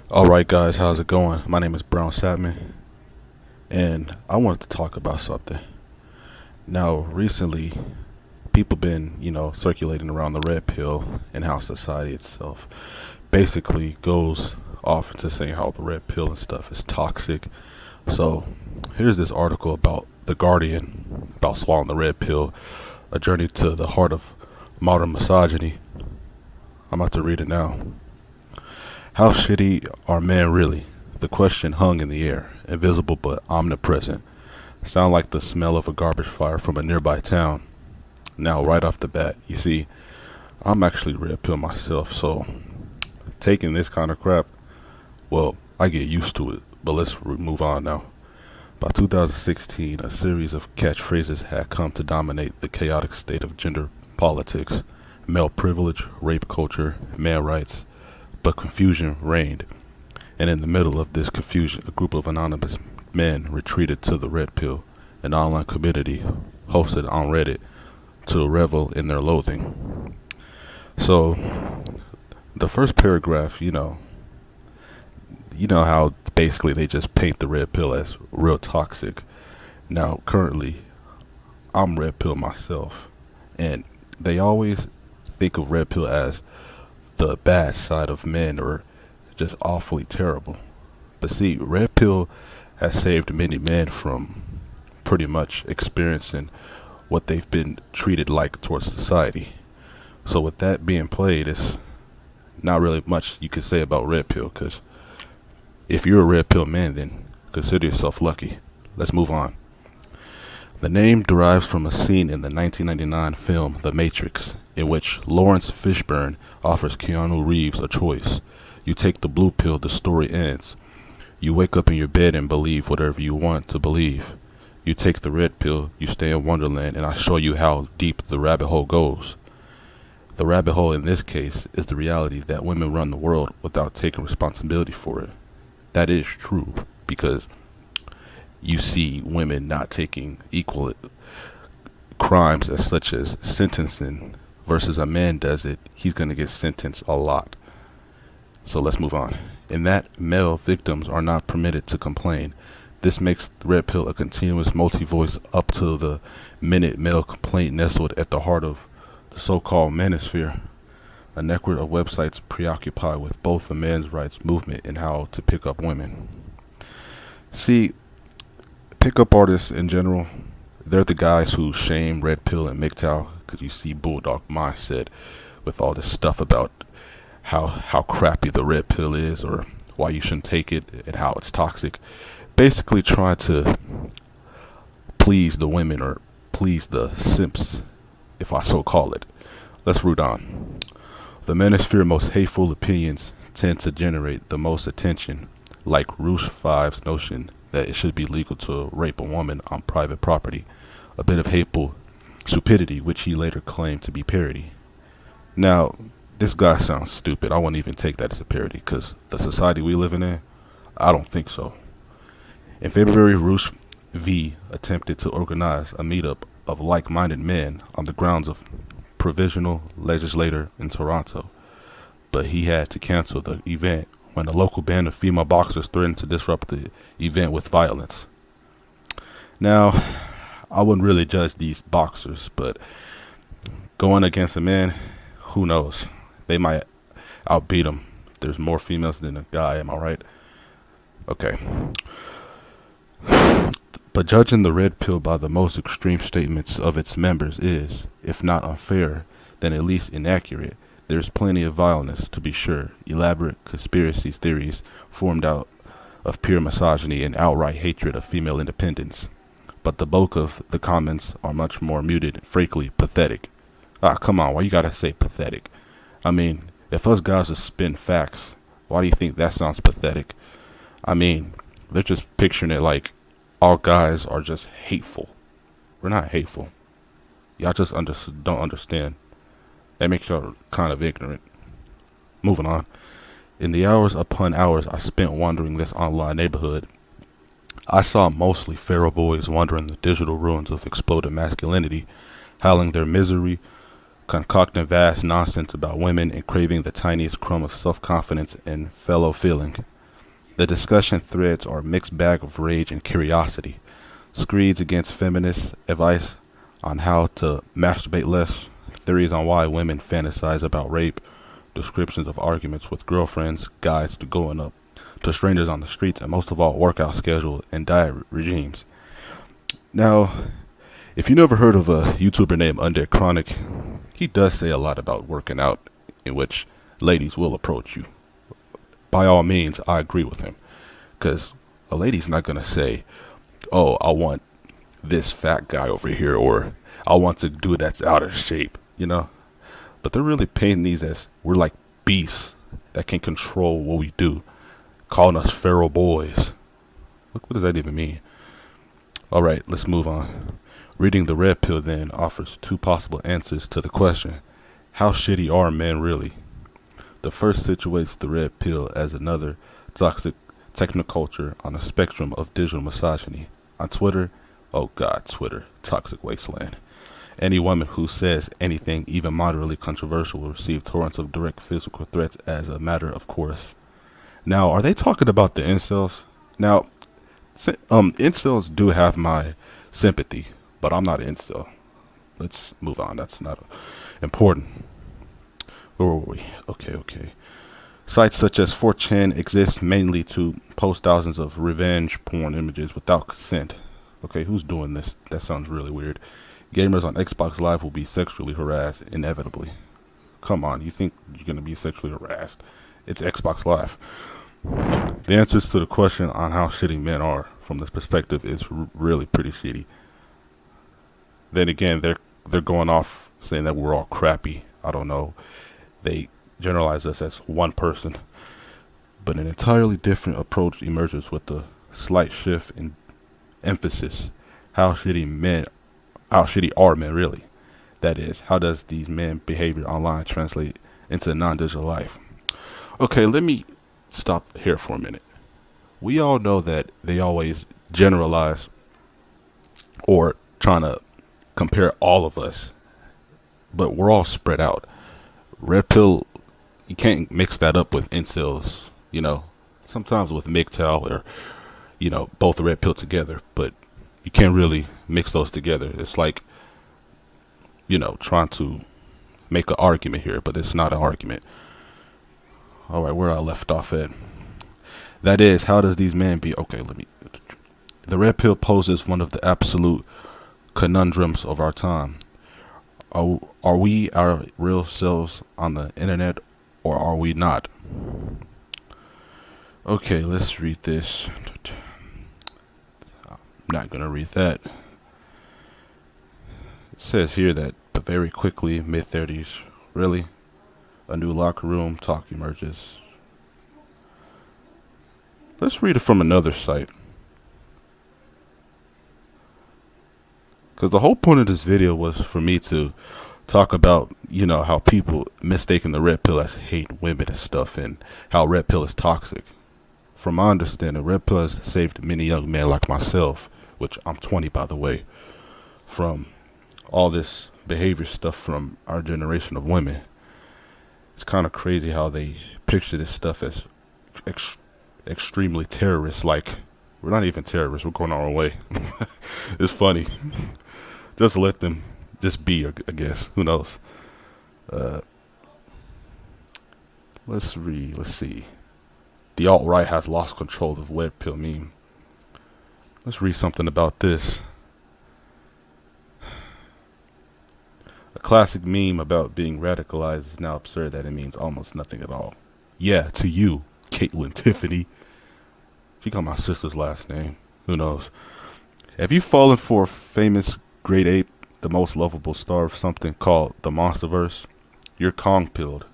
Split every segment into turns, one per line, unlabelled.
Alright guys, how's it going? My name is Brown Sapman, and I wanted to talk about something. Now, recently, people been, circulating around the red pill and how society itself basically goes off into saying how the red pill and stuff is toxic. So, here's this article about The Guardian, about swallowing the red pill, a journey to the heart of modern misogyny. I'm about to read it now. How shitty are men really? The question hung in the air, invisible but omnipresent. Sound like the smell of a garbage fire from a nearby town. Now, right off the bat, you see, I'm actually red pill myself, so taking this kind of crap, well, I get used to it. But let's move on now. By 2016, a series of catchphrases had come to dominate the chaotic state of gender politics. Male privilege, rape culture, man rights, but confusion reigned, and in the middle of this confusion, a group of anonymous men retreated to the Red Pill, an online community hosted on Reddit, to revel in their loathing. So, the first paragraph, you know how basically they just paint the Red Pill as real toxic. Now, currently, I'm Red Pill myself, and they always think of Red Pill as the bad side of men or just awfully terrible. But see, Red Pill has saved many men from pretty much experiencing what they've been treated like towards society. So with that being played, it's not really much you can say about Red Pill, because if you're a Red Pill man, then consider yourself lucky. Let's move on. The name derives from a scene in the 1999 film The Matrix, in which Lawrence Fishburne offers Keanu Reeves a choice. You take the blue pill, the story ends. You wake up in your bed and believe whatever you want to believe. You take the red pill, you stay in Wonderland, and I show you how deep the rabbit hole goes. The rabbit hole in this case is the reality that women run the world without taking responsibility for it. That is true, because you see women not taking equal crimes as such as sentencing versus a man does it, he's going to get sentenced a lot. So let's move on. In that, male victims are not permitted to complain. This makes the red pill a continuous multi-voice up to the minute male complaint nestled at the heart of the so-called manosphere, a network of websites preoccupied with both the men's rights movement and how to pick up women. See, pickup artists in general, they're the guys who shame red pill and MGTOW, because you see bulldog mindset with all this stuff about how crappy the red pill is, or why you shouldn't take it and how it's toxic. Basically trying to please the women or please the simps, if I so call it. Let's root on. The manosphere most hateful opinions tend to generate the most attention, like Roosh 5's notion that it should be legal to rape a woman on private property, a bit of hateful stupidity which he later claimed to be parody. Now, this guy sounds stupid. I wouldn't even take that as a parody, because the society we live in, I don't think so. In February, Roosh V attempted to organize a meetup of like-minded men on the grounds of provisional legislature in Toronto, but he had to cancel the event when a local band of female boxers threatened to disrupt the event with violence. Now, I wouldn't really judge these boxers, but going against a man, who knows? They might outbeat them. There's more females than a guy, am I right? Okay. But judging the red pill by the most extreme statements of its members is, if not unfair, then at least inaccurate. There's plenty of vileness, to be sure, elaborate conspiracy theories formed out of pure misogyny and outright hatred of female independence. But the bulk of the comments are much more muted and frankly pathetic. Come on, why you gotta say pathetic? I mean, if us guys just spin facts, why do you think that sounds pathetic? I mean, they're just picturing it like all guys are just hateful. We're not hateful. Y'all just don't understand. That makes y'all kind of ignorant. Moving on. In the hours upon hours I spent wandering this online neighborhood, I saw mostly feral boys wandering the digital ruins of exploded masculinity, howling their misery, concocting vast nonsense about women, and craving the tiniest crumb of self-confidence and fellow feeling. The discussion threads are a mixed bag of rage and curiosity. Screeds against feminist advice on how to masturbate less, theories on why women fantasize about rape, descriptions of arguments with girlfriends, guides to going up to strangers on the streets, and most of all, workout schedule and diet regimes. Now, if you never heard of a YouTuber named Undead Chronic, he does say a lot about working out, in which ladies will approach you. By all means, I agree with him, because a lady's not gonna say, "Oh, I want this fat guy over here," or "I want to do that's out of shape," But they're really painting these as we're like beasts that can control what we do, calling us feral boys. What does that even mean? All right, let's move on. Reading the red pill then offers two possible answers to the question, how shitty are men really? The first situates the red pill as another toxic technoculture on a spectrum of digital misogyny. On Twitter, oh god, Twitter, toxic wasteland. Any woman who says anything even moderately controversial will receive torrents of direct physical threats as a matter of course. Now, are they talking about the incels? Now, incels do have my sympathy, but I'm not an incel. Let's move on. That's not important. Where were we? Okay. Sites such as 4chan exist mainly to post thousands of revenge porn images without consent. Okay, who's doing this? That sounds really weird. Gamers on Xbox Live will be sexually harassed inevitably. Come on, you think you're going to be sexually harassed? It's Xbox Live. The answers to the question on how shitty men are from this perspective is really pretty shitty. Then again, they're going off saying that we're all crappy. I don't know. They generalize us as one person. But an entirely different approach emerges with a slight shift in emphasis. How shitty are men really? That is, how does these men behavior online translate into non-digital life? Okay, let me stop here for a minute. We all know that they always generalize or trying to compare all of us, but we're all spread out. Red pill, you can't mix that up with incels, sometimes with MGTOW or, both red pill together, but you can't really mix those together. It's like, trying to make an argument here, but it's not an argument. All right, where I left off at. That is, how does these men be? Okay, the red pill poses one of the absolute conundrums of our time. Are we our real selves on the internet, or are we not? Okay, let's read this. I'm not gonna read that. It says here that, but very quickly, mid-30s, really, a new locker room talk emerges. Let's read it from another site. Because the whole point of this video was for me to talk about, how people mistaking the red pill as hate women and stuff, and how red pill is toxic. From my understanding, red pill has saved many young men like myself, which I'm 20 by the way, from all this behavior stuff from our generation of women. It's kind of crazy how they picture this stuff as extremely terrorist. Like, we're not even terrorists, we're going our own way. It's funny. Just let them just be, I guess. Who knows? Let's see. The alt-right has lost control of red pill meme. Let's read something about this. A classic meme about being radicalized is now absurd that it means almost nothing at all. Yeah, to you, Caitlin Tiffany. She got my sister's last name. Who knows? Have you fallen for a famous grade 8, the most lovable star of something called the Monsterverse? You're Kong pilled.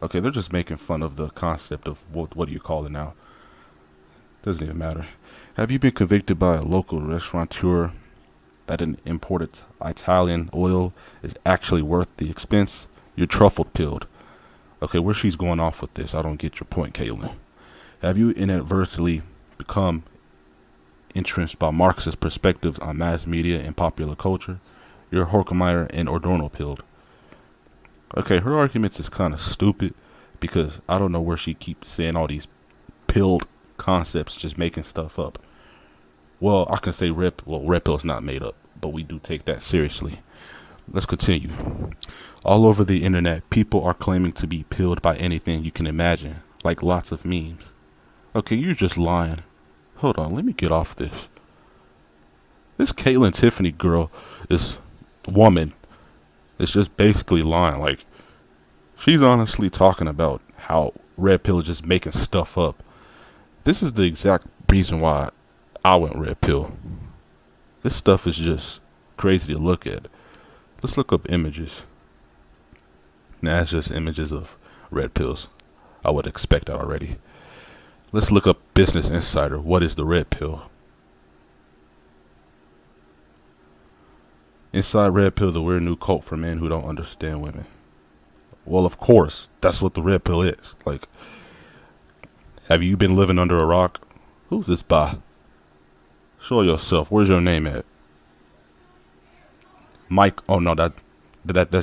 Okay, they're just making fun of the concept of what do you call it now? Doesn't even matter. Have you been convicted by a local restaurateur that an imported Italian oil is actually worth the expense? You're truffle pilled. Okay, where she's going off with this, I don't get your point, Caitlin. Have you inadvertently become entrenched by Marxist perspectives on mass media and popular culture? You're Horkheimer and Adorno pilled. Okay, her arguments is kind of stupid because I don't know where she keeps saying all these pilled concepts, just making stuff up. Well, I can say red pill is not made up, but we do take that seriously. Let's continue. All over the internet, people are claiming to be pilled by anything you can imagine, like lots of memes. Okay, you're just lying. Hold on, let me get off this. This Caitlyn Tiffany girl, this woman, is just basically lying. Like, she's honestly talking about how red pill is just making stuff up. This is the exact reason why I went red pill. This stuff is just crazy to look at. Let's look up images. Now, that's just images of red pills. I would expect that already. Let's look up Business Insider. What is the red pill? Inside red pill, the weird new cult for men who don't understand women. Well, of course, that's what the red pill is. Like, have you been living under a rock? Who's this by? Show yourself. Where's your name at? Mike. Oh no, that's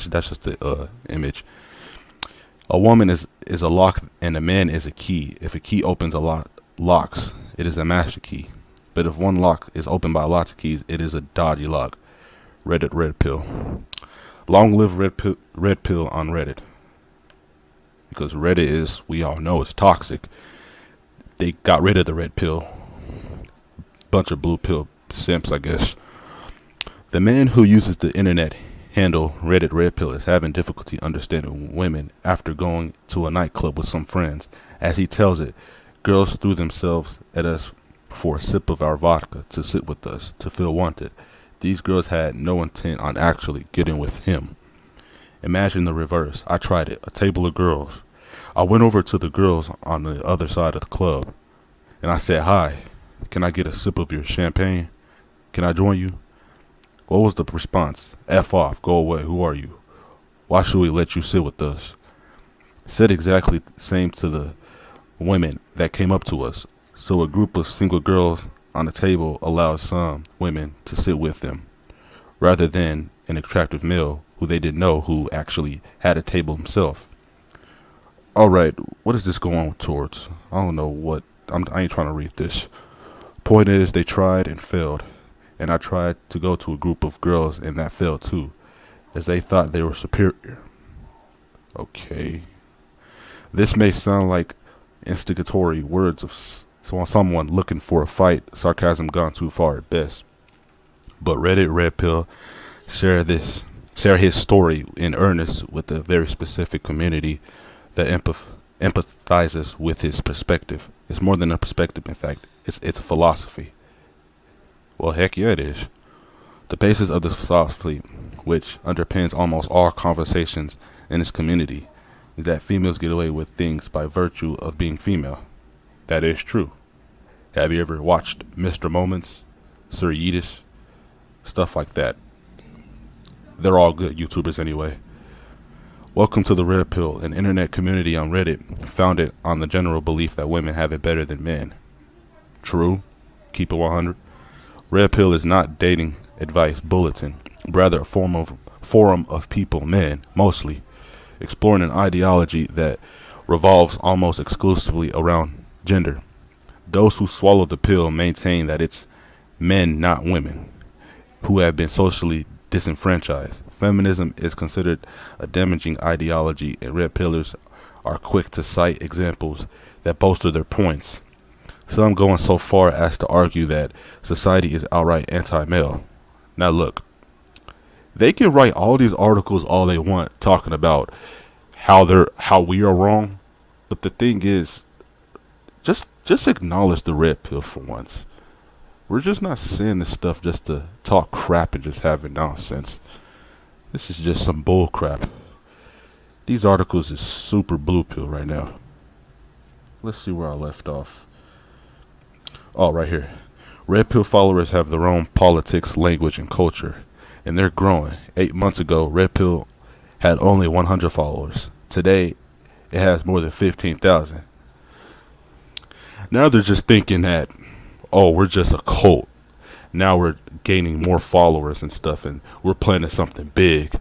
just the image. A woman is a lock and a man is a key. If a key opens a lot locks, it is a master key. But if one lock is opened by lots of keys, it is a dodgy lock. Reddit red pill. Long live red pill on Reddit. Because Reddit is, we all know, it's toxic. They got rid of the red pill. Bunch of blue pill simps, I guess. The man who uses the internet handle Reddit red pill is having difficulty understanding women after going to a nightclub with some friends. As he tells it, girls threw themselves at us for a sip of our vodka to sit with us, to feel wanted. These girls had no intent on actually getting with him. Imagine the reverse. I tried it. A table of girls. I went over to the girls on the other side of the club, and I said, "Hi, can I get a sip of your champagne? Can I join you?" What was the response? "F off. Go away. Who are you? Why should we let you sit with us?" Said exactly the same to the women that came up to us. So a group of single girls on the table allowed some women to sit with them, rather than an attractive male who they didn't know who actually had a table himself. Alright, what is this going towards? I don't know what. I ain't trying to read this. Point is, they tried and failed. And I tried to go to a group of girls and that failed too, as they thought they were superior. Okay. This may sound like instigatory words of someone looking for a fight, sarcasm gone too far at best. But Reddit red pill share his story in earnest with a very specific community that empathizes with his perspective. It's more than a perspective, in fact. It's a philosophy. Well, heck yeah, it is. The basis of this philosophy, which underpins almost all conversations in this community, is that females get away with things by virtue of being female. That is true. Have you ever watched Mr. Moments, Sir Yeetus, stuff like that? They're all good YouTubers anyway. Welcome to the Red Pill, an internet community on Reddit founded on the general belief that women have it better than men. True. Keep it 100. Red Pill is not dating advice bulletin, rather a forum of people, men mostly, exploring an ideology that revolves almost exclusively around gender. Those who swallow the pill maintain that it's men, not women, who have been socially disenfranchised. Feminism is considered a damaging ideology, and red pillars are quick to cite examples that bolster their points. Some going so far as to argue that society is outright anti-male. Now look, they can write all these articles all they want talking about how we are wrong, but the thing is, just acknowledge the red pill for once. We're just not saying this stuff just to talk crap and just have it nonsense. This is just some bull crap. These articles is super blue pill right now. Let's see where I left off. Oh, right here. Red pill followers have their own politics, language, and culture, and they're growing. 8 months ago, red pill had only 100 followers. Today, it has more than 15,000. Now they're just thinking that, oh, we're just a cult. Now we're gaining more followers and stuff, and we're planning something big.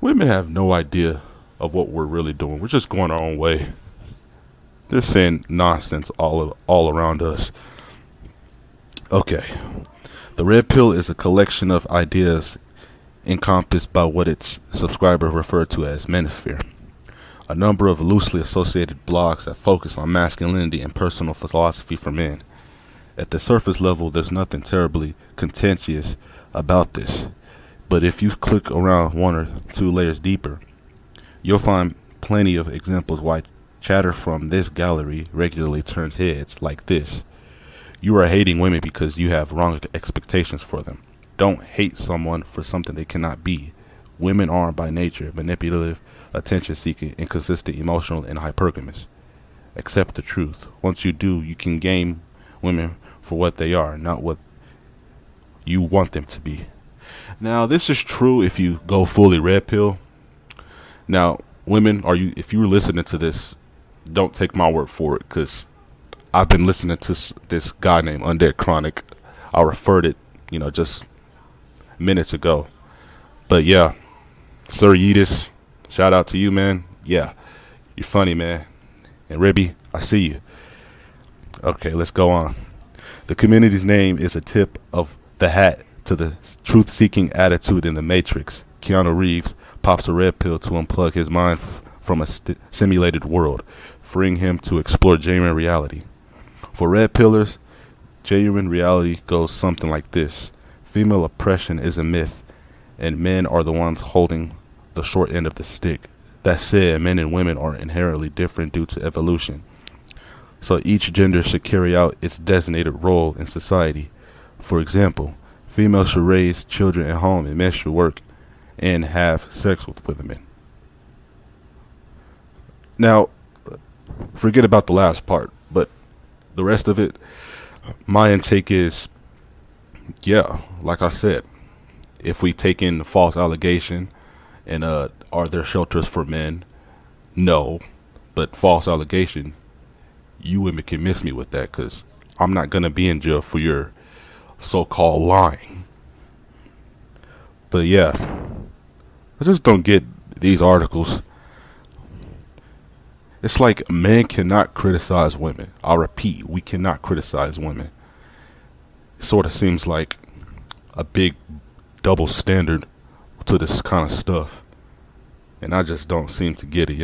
Women have no idea of what we're really doing. We're just going our own way. They're saying nonsense all around us. Okay, the red pill is a collection of ideas encompassed by what its subscribers refer to as manosphere, a number of loosely associated blogs that focus on masculinity and personal philosophy for men. At the surface level, there's nothing terribly contentious about this, but if you click around one or two layers deeper, you'll find plenty of examples why chatter from this gallery regularly turns heads like this. You are hating women because you have wrong expectations for them. Don't hate someone for something they cannot be. Women are by nature manipulative, attention-seeking, inconsistent, emotional, and hypergamous. Accept the truth. Once you do, you can game women for what they are, not what you want them to be. Now, this is true if you go fully red pill. Now, women, if you're listening to this, don't take my word for it, because I've been listening to this guy named Undead Chronic. I referred it, just minutes ago. But yeah, Sir Yeetus, shout out to you, man. Yeah, you're funny, man. And Ribby, I see you. Okay, let's go on. The community's name is a tip of the hat to the truth-seeking attitude in the Matrix. Keanu Reeves pops a red pill to unplug his mind from a simulated world, freeing him to explore genuine reality. For red pillars, genuine reality goes something like this. Female oppression is a myth, and men are the ones holding the short end of the stick. That said, men and women are inherently different due to evolution. So each gender should carry out its designated role in society. For example, females should raise children at home and men should work and have sex with women. Now, forget about the last part, but the rest of it, my intake is, yeah, like I said, if we take in the false allegation and are there shelters for men? No, but false allegation, you women can miss me with that, because I'm not going to be in jail for your so-called lying. But yeah, I just don't get these articles. It's like men cannot criticize women. I repeat, we cannot criticize women. It sort of seems like a big double standard to this kind of stuff. And I just don't seem to get it,